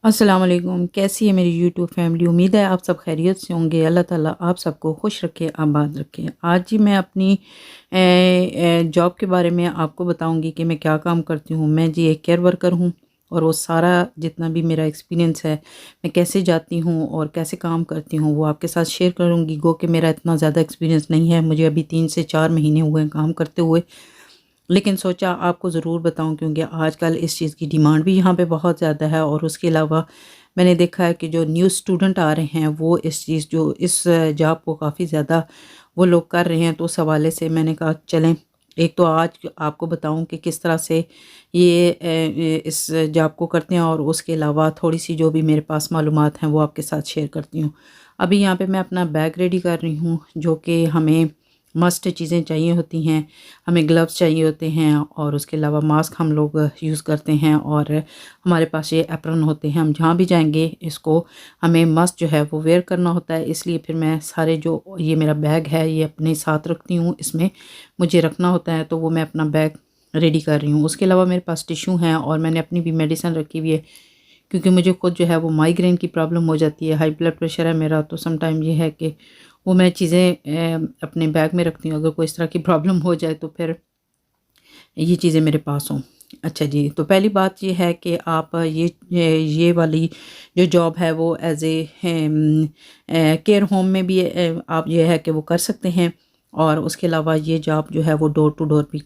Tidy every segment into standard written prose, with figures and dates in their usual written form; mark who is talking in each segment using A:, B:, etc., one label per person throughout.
A: अस्सलाम वालेकुम। कैसी है मेरी यूट्यूब फैमिली? उम्मीद है आप सब खैरियत से होंगे। अल्लाह ताला आप सबको खुश रखे, आबाद रखे। आज जी मैं अपनी जॉब के बारे में आपको बताऊंगी कि मैं क्या काम करती हूँ। मैं जी एक केयर वर्कर हूँ और वो सारा जितना भी मेरा एक्सपीरियंस है, मैं कैसे जाती हूँ और कैसे काम करती हूँ, वो आपके साथ शेयर करूँगी। गो कि मेरा इतना ज़्यादा एक्सपीरियंस नहीं है, मुझे अभी 3 से 4 महीने हुए हैं काम करते हुए। लेकिन सोचा आपको ज़रूर बताऊं क्योंकि आजकल इस चीज़ की डिमांड भी यहाँ पे बहुत ज़्यादा है। और उसके अलावा मैंने देखा है कि जो न्यू स्टूडेंट आ रहे हैं वो इस जॉब को काफ़ी ज़्यादा वो लोग कर रहे हैं। तो उस हवाले से मैंने कहा चलें, एक तो आज आपको बताऊं कि किस तरह से इस जॉब को करते हैं, और उसके अलावा थोड़ी सी जो भी मेरे पास मालूमात हैं वो आपके साथ शेयर करती हूँ। अभी यहाँ पे मैं अपना बैग रेडी कर रही हूँ, जो कि हमें मस्ट चीज़ें चाहिए होती हैं। हमें ग्लव्स चाहिए होते हैं और उसके अलावा मास्क हम लोग यूज़ करते हैं, और हमारे पास ये एप्रन होते हैं। हम जहाँ भी जाएंगे इसको हमें मस्ट जो है वो वेयर करना होता है। इसलिए फिर मैं सारे जो ये मेरा बैग है ये अपने साथ रखती हूँ, इसमें मुझे रखना होता है, तो वो मैं अपना बैग रेडी कर रही हूँ। उसके अलावा मेरे पास टिश्यू हैं और मैंने अपनी भी मेडिसिन रखी हुई है, क्योंकि मुझे खुद जो है वो माइग्रेन की प्रॉब्लम हो जाती है, हाई ब्लड प्रेशर है मेरा। तो सम टाइम ये है कि वो मैं चीज़ें अपने बैग में रखती हूँ, अगर कोई इस तरह की प्रॉब्लम हो जाए तो फिर ये चीज़ें मेरे पास हों। अच्छा जी, तो पहली बात ये है कि आप ये वाली जो जॉब है वो एज़ ए केयर होम में भी आप ये है कि वो कर सकते हैं। और उसके अलावा ये जॉब जो है वो डोर टू डोर भी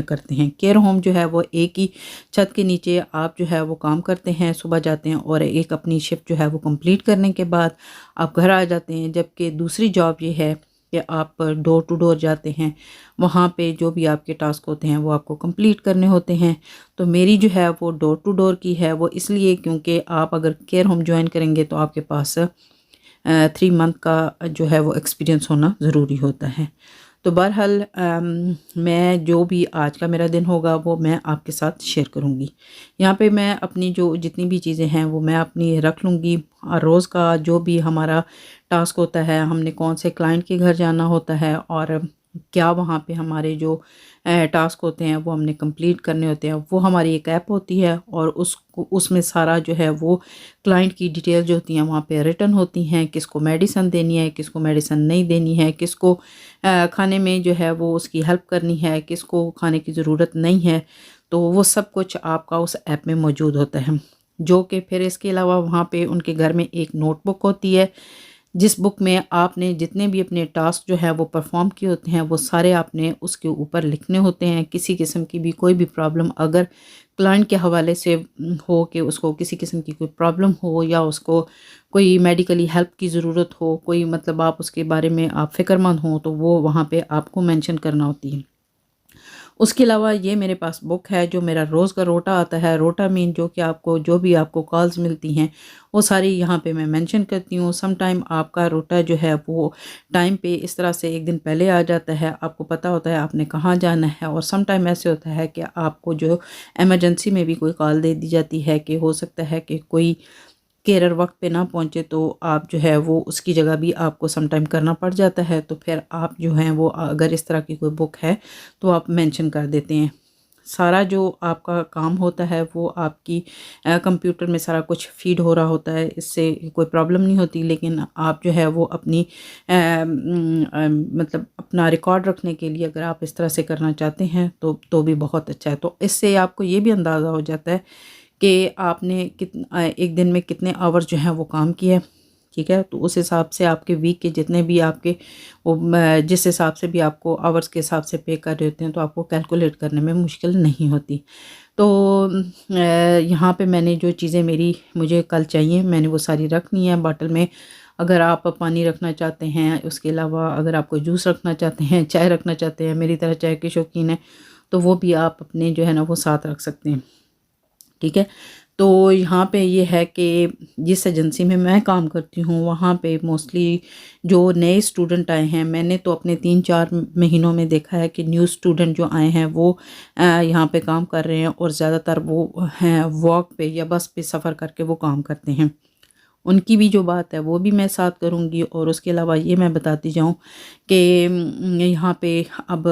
A: करते हैं। केयर होम जो है वो एक ही छत के नीचे आप जो है वो काम करते हैं, सुबह जाते हैं और एक अपनी शिफ्ट जो है वो कंप्लीट करने के बाद आप घर आ जाते हैं। जबकि दूसरी जॉब ये है कि आप डोर टू डोर जाते हैं, वहाँ पे जो भी आपके टास्क होते हैं वो आपको कंप्लीट करने होते हैं। तो मेरी जो है वो डोर टू डोर की है, वो इसलिए क्योंकि आप अगर केयर होम ज्वाइन करेंगे तो आपके पास 3 मंथ का जो है वो एक्सपीरियंस होना ज़रूरी होता है। तो बहरहाल मैं जो भी आज का मेरा दिन होगा वो मैं आपके साथ शेयर करूँगी। यहाँ पे मैं अपनी जो जितनी भी चीज़ें हैं वो मैं अपनी रख लूँगी। और रोज़ का जो भी हमारा टास्क होता है, हमने कौन से क्लाइंट के घर जाना होता है और क्या वहाँ पे हमारे जो टास्क होते हैं वो हमने कंप्लीट करने होते हैं, वो हमारी एक ऐप होती है। और उसको उसमें सारा जो है वो क्लाइंट की डिटेल जो होती हैं वहाँ पे रिटन होती हैं, किसको मेडिसिन देनी है, किसको मेडिसिन नहीं देनी है, किसको खाने में जो है वो उसकी हेल्प करनी है, किसको खाने की ज़रूरत नहीं है। तो वो सब कुछ आपका उस ऐप में मौजूद होता है। जो कि फिर इसके अलावा वहाँ पे उनके घर में एक नोटबुक होती है, जिस बुक में आपने जितने भी अपने टास्क जो है वो परफॉर्म किए होते हैं वो सारे आपने उसके ऊपर लिखने होते हैं। किसी किस्म की भी कोई भी प्रॉब्लम अगर क्लाइंट के हवाले से हो कि उसको किसी किस्म की कोई प्रॉब्लम हो या उसको कोई मेडिकली हेल्प की ज़रूरत हो, कोई मतलब आप उसके बारे में आप फ़िक्रमंद हो, तो वो वहाँ पे आपको मेंशन करना होती है। उसके अलावा ये मेरे पास बुक है जो मेरा रोज़ का रोटा आता है। रोटा मीन जो कि आपको जो भी आपको कॉल्स मिलती हैं वो सारी यहाँ पे मैं मेंशन करती हूँ। सम टाइम आपका रोटा जो है वो टाइम पे इस तरह से एक दिन पहले आ जाता है, आपको पता होता है आपने कहाँ जाना है। और सम टाइम ऐसे होता है कि आपको जो इमरजेंसी में भी कोई कॉल दे दी जाती है कि हो सकता है कि कोई केरर वक्त पे ना पहुँचे, तो आप जो है वो उसकी जगह भी आपको सम टाइम करना पड़ जाता है। तो फिर आप जो हैं वो अगर इस तरह की कोई बुक है तो आप मेंशन कर देते हैं। सारा जो आपका काम होता है वो आपकी कंप्यूटर में सारा कुछ फीड हो रहा होता है, इससे कोई प्रॉब्लम नहीं होती। लेकिन आप जो है वो अपनी मतलब अपना रिकॉर्ड रखने के लिए अगर आप इस तरह से करना चाहते हैं तो भी बहुत अच्छा है। तो इससे आपको ये भी अंदाज़ा हो जाता है कि आपने एक दिन में कितने आवर्स जो हैं वो काम किया है, ठीक है। तो उस हिसाब से आपके वीक के जितने भी आपके वो जिस हिसाब से भी आपको आवर्स के हिसाब से पे कर रहे होते हैं तो आपको कैलकुलेट करने में मुश्किल नहीं होती। तो यहाँ पे मैंने जो चीज़ें मेरी मुझे कल चाहिए मैंने वो सारी रखनी है बॉटल में। अगर आप पानी रखना चाहते हैं, उसके अलावा अगर आप कोई जूस रखना चाहते हैं, चाय रखना चाहते हैं, मेरी तरह चाय के शौकीन हैं, तो वो भी आप अपने जो है ना वो साथ रख सकते हैं, ठीक है। तो यहाँ पे ये है कि जिस एजेंसी में मैं काम करती हूँ वहाँ पे मोस्टली जो नए स्टूडेंट आए हैं, मैंने तो अपने 3-4 महीनों में देखा है कि न्यू स्टूडेंट जो आए हैं वो यहाँ पे काम कर रहे हैं, और ज़्यादातर वो हैं वॉक पे या बस पे सफ़र करके वो काम करते हैं। उनकी भी जो बात है वो भी मैं साथ करूँगी। और उसके अलावा ये मैं बताती जाऊँ कि यहाँ पे अब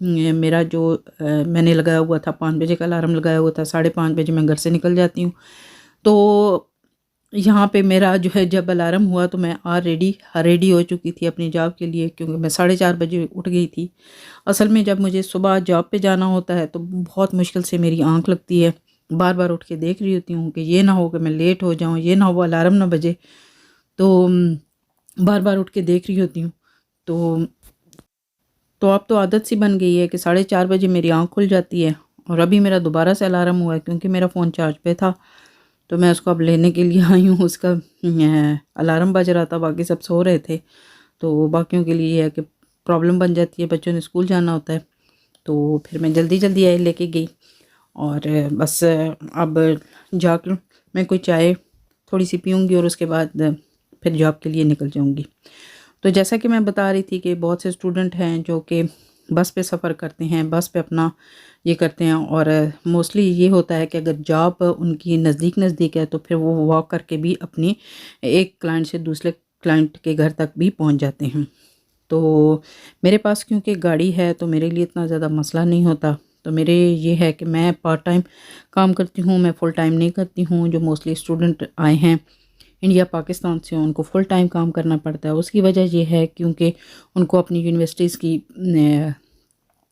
A: मेरा जो मैंने लगाया हुआ था 5 बजे का अलार्म लगाया हुआ था, 5:30 बजे मैं घर से निकल जाती हूँ। तो यहाँ पे मेरा जो है जब अलार्म हुआ तो मैं ऑलरेडी रेडी हो चुकी थी अपनी जॉब के लिए, क्योंकि मैं 4:30 बजे उठ गई थी। असल में जब मुझे सुबह जॉब पे जाना होता है तो बहुत मुश्किल से मेरी आँख लगती है। बार बार उठ के देख रही होती हूँ कि ये ना हो कि मैं लेट हो जाऊँ, ये ना हो अलार्म ना बजे। तो बार बार उठ के देख रही होती हूँ। तो अब तो आदत सी बन गई है कि 4:30 बजे मेरी आँख खुल जाती है। और अभी मेरा दोबारा से अलार्म हुआ है क्योंकि मेरा फ़ोन चार्ज पे था, तो मैं उसको अब लेने के लिए आई हूँ। उसका अलार्म बज रहा था, बाकी सब सो रहे थे। तो बाकियों के लिए ये है कि प्रॉब्लम बन जाती है, बच्चों ने स्कूल जाना होता है। तो फिर मैं जल्दी जल्दी आई लेके गई और बस अब जाकर मैं कोई चाय थोड़ी सी पीऊँगी और उसके बाद फिर जॉब के लिए निकल जाऊँगी। तो जैसा कि मैं बता रही थी कि बहुत से स्टूडेंट हैं जो कि बस पे सफ़र करते हैं, बस पे अपना ये करते हैं। और मोस्टली ये होता है कि अगर जॉब उनकी नज़दीक नज़दीक है तो फिर वो वॉक करके भी अपनी एक क्लाइंट से दूसरे क्लाइंट के घर तक भी पहुंच जाते हैं। तो मेरे पास क्योंकि गाड़ी है तो मेरे लिए इतना ज़्यादा मसला नहीं होता। तो मेरे ये है कि मैं पार्ट टाइम काम करती हूँ, मैं फुल टाइम नहीं करती हूँ। जो मोस्टली स्टूडेंट आए हैं इंडिया पाकिस्तान से, उनको फुल टाइम काम करना पड़ता है। उसकी वजह ये है क्योंकि उनको अपनी यूनिवर्सिटीज़ की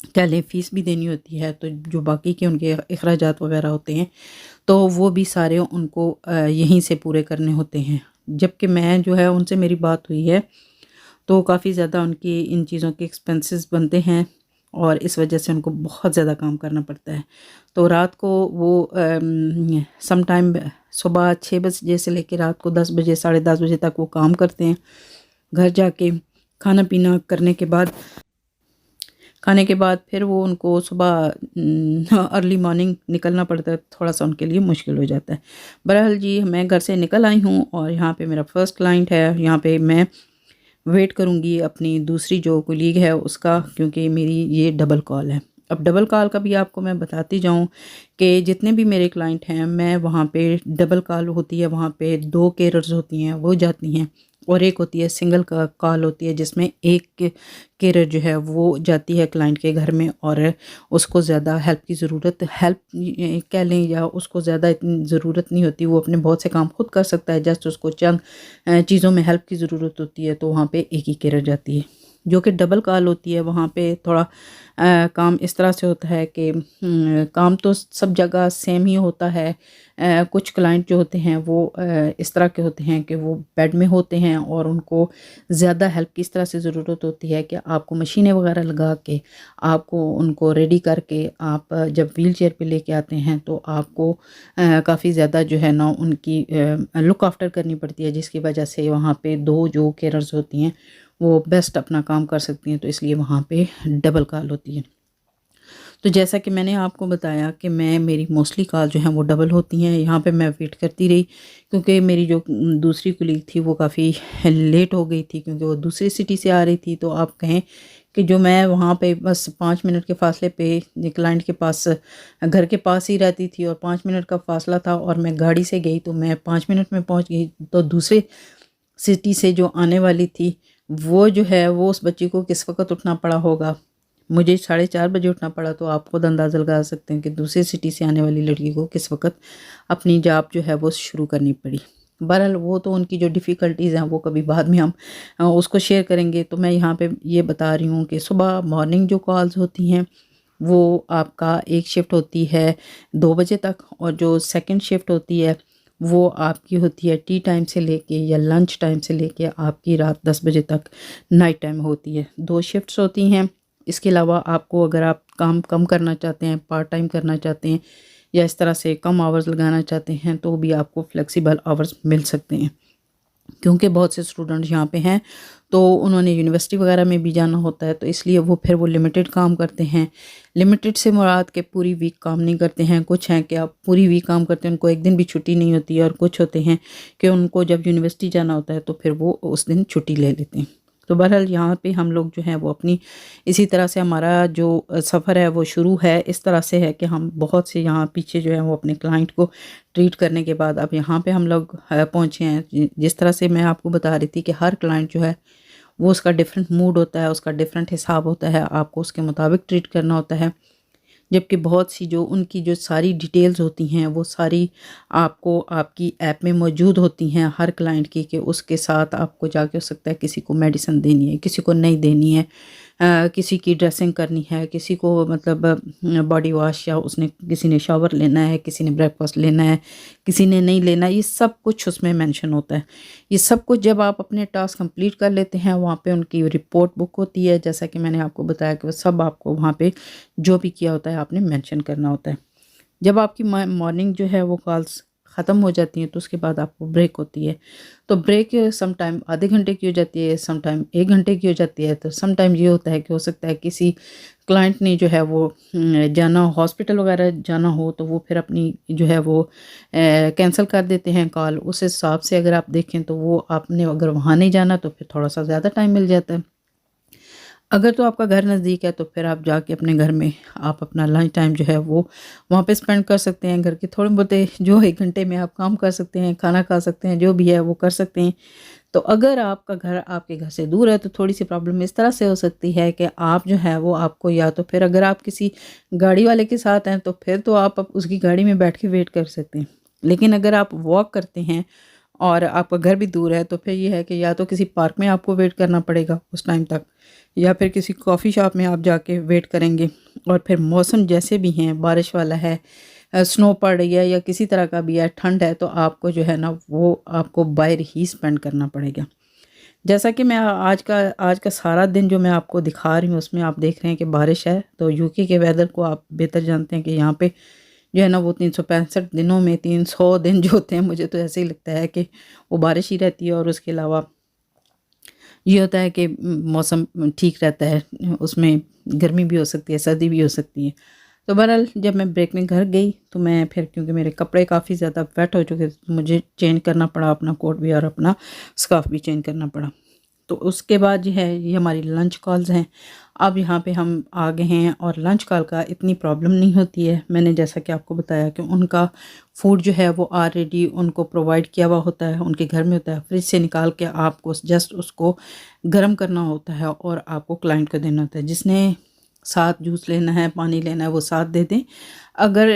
A: क्या लें फ़ीस भी देनी होती है। तो जो बाकी के उनके अखराजात वगैरह होते हैं तो वो भी सारे उनको यहीं से पूरे करने होते हैं। जबकि मैं जो है उनसे मेरी बात हुई है तो काफ़ी ज़्यादा उनकी इन चीज़ों के एक्सपेंसेस बनते हैं और इस वजह से उनको बहुत ज़्यादा काम करना पड़ता है। तो रात को वो सम टाइम सुबह 6 बजे से लेकर रात को 10 बजे 10:30 बजे तक वो काम करते हैं। घर जाके खाना पीना करने के बाद फिर वो उनको सुबह अर्ली मॉर्निंग निकलना पड़ता है। थोड़ा सा उनके लिए मुश्किल हो जाता है। बहरहाल जी, मैं घर से निकल आई हूँ और यहाँ पे मेरा फ़र्स्ट क्लाइंट है। यहाँ पे मैं वेट करूँगी अपनी दूसरी जो कोलीग है उसका, क्योंकि मेरी ये डबल कॉल है। अब डबल कॉल का भी आपको मैं बताती जाऊँ कि जितने भी मेरे क्लाइंट हैं, मैं वहाँ पे डबल कॉल होती है, वहाँ पे 2 केयरर्स होती हैं वो जाती हैं और एक होती है सिंगल कॉल होती है जिसमें एक केयरर जो है वो जाती है क्लाइंट के घर में और उसको ज़्यादा हेल्प कह लें या उसको ज़्यादा इतनी ज़रूरत नहीं होती। वो अपने बहुत से काम खुद कर सकता है, जस्ट उसको चंद चीज़ों में हेल्प की ज़रूरत होती है, तो वहाँ पे एक ही केयरर जाती है। जो कि डबल कॉल होती है वहाँ पे थोड़ा काम इस तरह से होता है कि काम तो सब जगह सेम ही होता है। कुछ क्लाइंट जो होते हैं वो इस तरह के होते हैं कि वो बेड में होते हैं और उनको ज़्यादा हेल्प की इस तरह से ज़रूरत होती है कि आपको मशीनें वगैरह लगा के आपको उनको रेडी करके आप जब व्हील चेयर पे लेके आते हैं तो आपको काफ़ी ज़्यादा जो है ना उनकी लुक आफ्टर करनी पड़ती है, जिसकी वजह से वहाँ पे 2 जो केयरर्स होती हैं वो बेस्ट अपना काम कर सकती हैं। तो इसलिए वहाँ पे डबल कॉल होती है। तो जैसा कि मैंने आपको बताया कि मेरी मोस्टली कॉल जो हैं वो डबल होती हैं। यहाँ पे मैं वेट करती रही क्योंकि मेरी जो दूसरी कुलीग थी वो काफ़ी लेट हो गई थी, क्योंकि वो दूसरी सिटी से आ रही थी। तो आप कहें कि जो मैं वहाँ पे बस 5 मिनट के फासले पे क्लाइंट के पास घर के पास ही रहती थी और 5 मिनट का फासला था और मैं गाड़ी से गई तो मैं 5 मिनट में पहुँच गई। तो दूसरे सिटी से जो आने वाली थी वो जो है वो उस बच्ची को किस वक़्त उठना पड़ा होगा। मुझे 4:30 बजे उठना पड़ा, तो आप खुद अंदाज़ा लगा सकते हैं कि दूसरी सिटी से आने वाली लड़की को किस वक़्त अपनी जॉब जो है वो शुरू करनी पड़ी। बहरहाल वो तो उनकी जो डिफ़िकल्टीज़ हैं वो कभी बाद में हम उसको शेयर करेंगे। तो मैं यहाँ पे ये बता रही हूँ कि सुबह मॉर्निंग जो कॉल्स होती हैं वो आपका एक शिफ्ट होती है 2 बजे तक और जो सेकंड शिफ्ट होती है वो आपकी होती है टी टाइम से लेके या लंच टाइम से लेके आपकी रात 10 बजे तक नाइट टाइम होती है। 2 शिफ्ट्स होती हैं। इसके अलावा आपको अगर आप काम कम करना चाहते हैं, पार्ट टाइम करना चाहते हैं या इस तरह से कम आवर्स लगाना चाहते हैं तो भी आपको फ्लेक्सिबल आवर्स मिल सकते हैं। क्योंकि बहुत से स्टूडेंट यहाँ पे हैं तो उन्होंने यूनिवर्सिटी वगैरह में भी जाना होता है, तो इसलिए वो फिर वो लिमिटेड काम करते हैं। लिमिटेड से मुराद के पूरी वीक काम नहीं करते हैं। कुछ हैं कि आप पूरी वीक काम करते हैं, उनको एक दिन भी छुट्टी नहीं होती है, और कुछ होते हैं कि उनको जब यूनिवर्सिटी जाना होता है तो फिर वो उस दिन छुट्टी ले लेते हैं। तो बहरहाल यहाँ पे हम लोग जो हैं वो अपनी इसी तरह से हमारा जो सफ़र है वो शुरू है। इस तरह से है कि हम बहुत से यहाँ पीछे जो है वो अपने क्लाइंट को ट्रीट करने के बाद अब यहाँ पे हम लोग पहुँचे हैं। जिस तरह से मैं आपको बता रही थी कि हर क्लाइंट जो है वो उसका डिफरेंट मूड होता है, उसका डिफरेंट हिसाब होता है, आपको उसके मुताबिक ट्रीट करना होता है। जबकि बहुत सी जो उनकी जो सारी डिटेल्स होती हैं वो सारी आपको आपकी ऐप में मौजूद होती हैं हर क्लाइंट की, कि उसके साथ आपको जाके हो सकता है किसी को मेडिसिन देनी है, किसी को नहीं देनी है, किसी की ड्रेसिंग करनी है, किसी को मतलब बॉडी वॉश, या उसने किसी ने शावर लेना है, किसी ने ब्रेकफास्ट लेना है, किसी ने नहीं लेना है, ये सब कुछ उसमें मेंशन होता है। ये सब कुछ जब आप अपने टास्क कंप्लीट कर लेते हैं, वहाँ पे उनकी रिपोर्ट बुक होती है, जैसा कि मैंने आपको बताया कि वो सब आपको वहाँ पे जो भी किया होता है आपने मेंशन करना होता है। जब आपकी मॉर्निंग जो है वो कॉल्स ख़त्म हो जाती हैं तो उसके बाद आपको ब्रेक होती है। तो ब्रेक सम टाइम आधे घंटे की हो जाती है, सम टाइम 1 घंटे की हो जाती है। तो सम टाइम ये होता है कि हो सकता है किसी क्लाइंट ने जो है वो जाना हो, हॉस्पिटल वगैरह जाना हो, तो वो फिर अपनी जो है वो कैंसिल कर देते हैं कॉल। उस हिसाब से अगर आप देखें तो वो आपने अगर वहाँ नहीं जाना तो फिर थोड़ा-सा ज़्यादा टाइम मिल जाता है। अगर तो आपका घर नज़दीक है तो फिर आप जाके अपने घर में आप अपना लंच टाइम जो है वो वहाँ पे स्पेंड कर सकते हैं। घर के थोड़े बहुते जो 1 घंटे में आप काम कर सकते हैं, खाना खा सकते हैं, जो भी है वो कर सकते हैं। तो अगर आपका घर आपके घर से दूर है तो थोड़ी-सी प्रॉब्लम इस तरह से हो सकती है कि आप जो है वो आपको, या तो फिर अगर आप किसी गाड़ी वाले के साथ हैं तो फिर तो आप उसकी गाड़ी में बैठ के वेट कर सकते हैं। लेकिन अगर आप वॉक करते हैं और आपका घर भी दूर है तो फिर ये है कि या तो किसी पार्क में आपको वेट करना पड़ेगा उस टाइम तक, या फिर किसी कॉफ़ी शॉप में आप जाके वेट करेंगे। और फिर मौसम जैसे भी हैं, बारिश वाला है, स्नो पड़ रही है, या किसी तरह का भी है, ठंड है, तो आपको जो है ना वो आपको बाहर ही स्पेंड करना पड़ेगा। जैसा कि मैं आज का सारा दिन जो मैं आपको दिखा रही हूँ उसमें आप देख रहे हैं कि बारिश है। तो यूके के वेदर को आप बेहतर जानते हैं कि यहाँ पे जो है ना वो 365 दिनों में 300 दिन जो होते हैं, मुझे तो ऐसे ही लगता है कि वो बारिश ही रहती है। और उसके अलावा ये होता है कि मौसम ठीक रहता है, उसमें गर्मी भी हो सकती है, सर्दी भी हो सकती है। तो बहरहाल जब मैं ब्रेक में घर गई तो मैं फिर, क्योंकि मेरे कपड़े काफ़ी ज़्यादा वेट हो चुके थे, तो मुझे चेंज करना पड़ा, अपना कोट भी और अपना स्कार्फ भी चेंज करना पड़ा। तो उसके बाद जो है ये हमारी लंच कॉल्स हैं। अब यहाँ पे हम आ गए हैं और लंच कॉल का इतनी प्रॉब्लम नहीं होती है। मैंने जैसा कि आपको बताया कि उनका फूड जो है वो ऑलरेडी उनको प्रोवाइड किया हुआ होता है, उनके घर में होता है। फ्रिज से निकाल के आपको जस्ट उसको गर्म करना होता है और आपको क्लाइंट को देना होता है। जिसने साथ जूस लेना है, पानी लेना है, वो साथ दे दें। अगर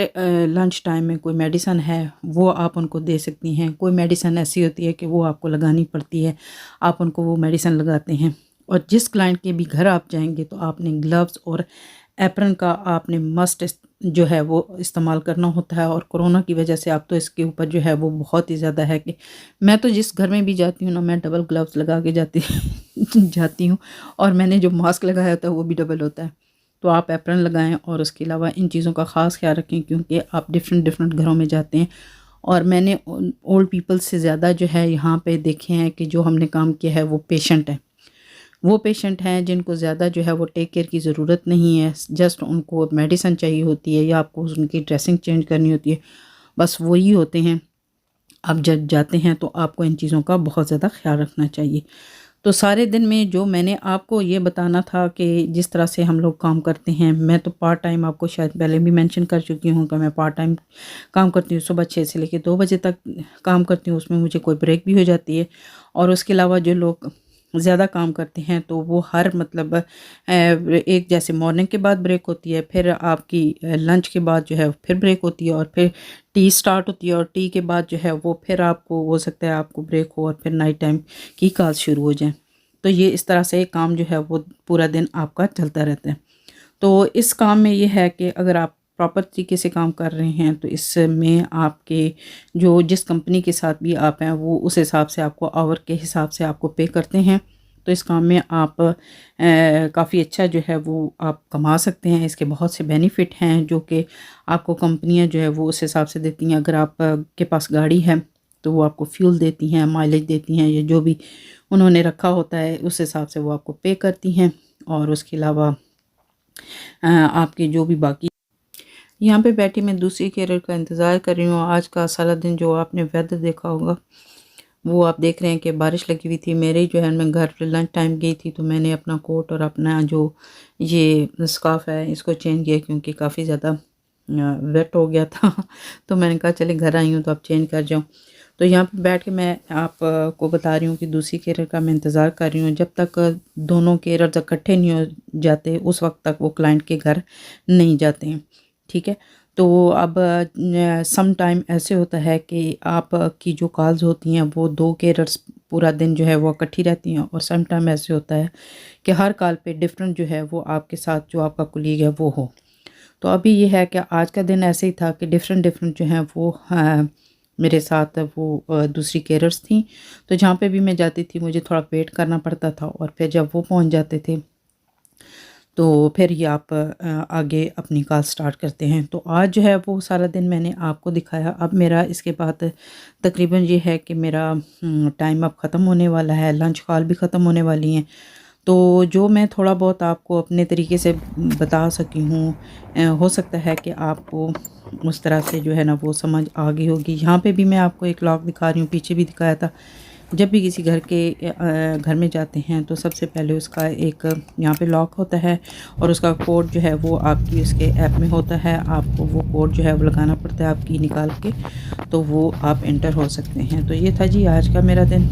A: लंच टाइम में कोई मेडिसिन है वो आप उनको दे सकती हैं। कोई मेडिसिन ऐसी होती है कि वो आपको लगानी पड़ती है, आप उनको वो मेडिसिन लगाते हैं। और जिस क्लाइंट के भी घर आप जाएंगे तो आपने ग्लव्स और एप्रन का आपने मस्ट जो है वो इस्तेमाल करना होता है। और कोरोना की वजह से अब तो इसके ऊपर जो है वो बहुत ही ज़्यादा है कि मैं तो जिस घर में भी जाती हूँ ना, मैं डबल ग्लव्स लगा के जाती जाती हूँ। और मैंने जो मास्क लगाया होता है वो भी डबल होता है। तो आप एप्रन लगाएं और उसके अलावा इन चीज़ों का ख़ास ख्याल रखें, क्योंकि आप डिफरेंट डिफरेंट घरों में जाते हैं। और मैंने ओल्ड पीपल से ज़्यादा जो है यहाँ पे देखे हैं कि जो हमने काम किया है वो पेशेंट है। वो पेशेंट हैं जिनको ज़्यादा जो है वो टेक केयर की ज़रूरत नहीं है, जस्ट उनको मेडिसिन चाहिए होती है या आपको उनकी ड्रेसिंग चेंज करनी होती है, बस वही होते हैं। आप जब जाते हैं तो आपको इन चीज़ों का बहुत ज़्यादा ख्याल रखना चाहिए। तो सारे दिन में जो मैंने आपको ये बताना था कि जिस तरह से हम लोग काम करते हैं, मैं तो पार्ट टाइम आपको शायद पहले भी मेंशन कर चुकी हूँ कि मैं पार्ट टाइम काम करती हूँ। सुबह 6 से लेकर 2 बजे तक काम करती हूँ, उसमें मुझे कोई ब्रेक भी हो जाती है। और उसके अलावा जो लोग ज़्यादा काम करते हैं तो वो हर मतलब एक जैसे मॉर्निंग के बाद ब्रेक होती है, फिर आपकी लंच के बाद जो है फिर ब्रेक होती है, और फिर टी स्टार्ट होती है, और टी के बाद जो है वो फिर आपको हो सकता है आपको ब्रेक हो और फिर नाइट टाइम की कॉल शुरू हो जाए। तो ये इस तरह से काम जो है वो पूरा दिन आपका चलता रहता है। तो इस काम में ये है कि अगर आप प्रॉपर तरीके से काम कर रहे हैं तो इसमें आपके जो जिस कंपनी के साथ भी आप हैं वो उस हिसाब से आपको आवर के हिसाब से आपको पे करते हैं। तो इस काम में आप काफ़ी अच्छा जो है वो आप कमा सकते हैं। इसके बहुत से बेनिफिट हैं जो कि आपको कंपनियां जो है वो उस हिसाब से देती हैं। अगर आप के पास गाड़ी है तो वो आपको फ्यूल देती हैं, माइलेज देती हैं, या जो भी उन्होंने रखा होता है उस हिसाब से वो आपको पे करती हैं। और उसके अलावा आपके जो भी बाकी, यहाँ पे बैठी मैं दूसरी कैरियर का इंतज़ार कर रही हूँ। आज का सारा दिन जो आपने वेदर देखा होगा वो आप देख रहे हैं कि बारिश लगी हुई थी। मेरे जो है मैं घर लंच टाइम गई थी तो मैंने अपना कोट और अपना जो ये स्कार्फ है इसको चेंज किया, क्योंकि काफ़ी ज़्यादा वेट हो गया था तो मैंने कहा चले घर आई हूँ तो आप चेंज कर जाऊँ। तो यहाँ पे बैठ के मैं आपको बता रही हूँ कि दूसरी कैरियर का मैं इंतज़ार कर रही हूँ। जब तक दोनों कैरियर इकट्ठे नहीं हो जाते उस वक्त तक वो क्लाइंट के घर नहीं जाते हैं। ठीक है। तो अब सम टाइम ऐसे होता है कि आप की जो कॉल्स होती हैं वो 2 कैरियर्स पूरा दिन जो है वो इकट्ठी रहती हैं, और सम टाइम ऐसे होता है कि हर कॉल पे डिफरेंट जो है वो आपके साथ जो आपका कोलीग है वो हो। तो अभी ये है कि आज का दिन ऐसे ही था कि डिफरेंट जो हैं वो मेरे साथ वो दूसरी कैरियर्स थी। तो जहाँ पे भी मैं जाती थी मुझे थोड़ा वेट करना पड़ता था, और फिर जब वो पहुँच जाते थे तो फिर ये आप आगे अपनी कॉल स्टार्ट करते हैं। तो आज जो है वो सारा दिन मैंने आपको दिखाया। अब मेरा इसके बाद तकरीबन ये है कि मेरा टाइम अब ख़त्म होने वाला है, लंच कॉल भी ख़त्म होने वाली हैं। तो जो मैं थोड़ा बहुत आपको अपने तरीके से बता सकी हूँ, हो सकता है कि आपको उस तरह से जो है ना वो समझ आ गई होगी। यहाँ पे भी मैं आपको एक लॉक दिखा रही हूँ, पीछे भी दिखाया था। जब भी किसी घर में जाते हैं तो सबसे पहले उसका एक यहाँ पे लॉक होता है, और उसका कोड जो है वो आपकी उसके ऐप में होता है। आपको वो कोड जो है वो लगाना पड़ता है आपकी निकाल के, तो वो आप एंटर हो सकते हैं। तो ये था जी आज का मेरा दिन।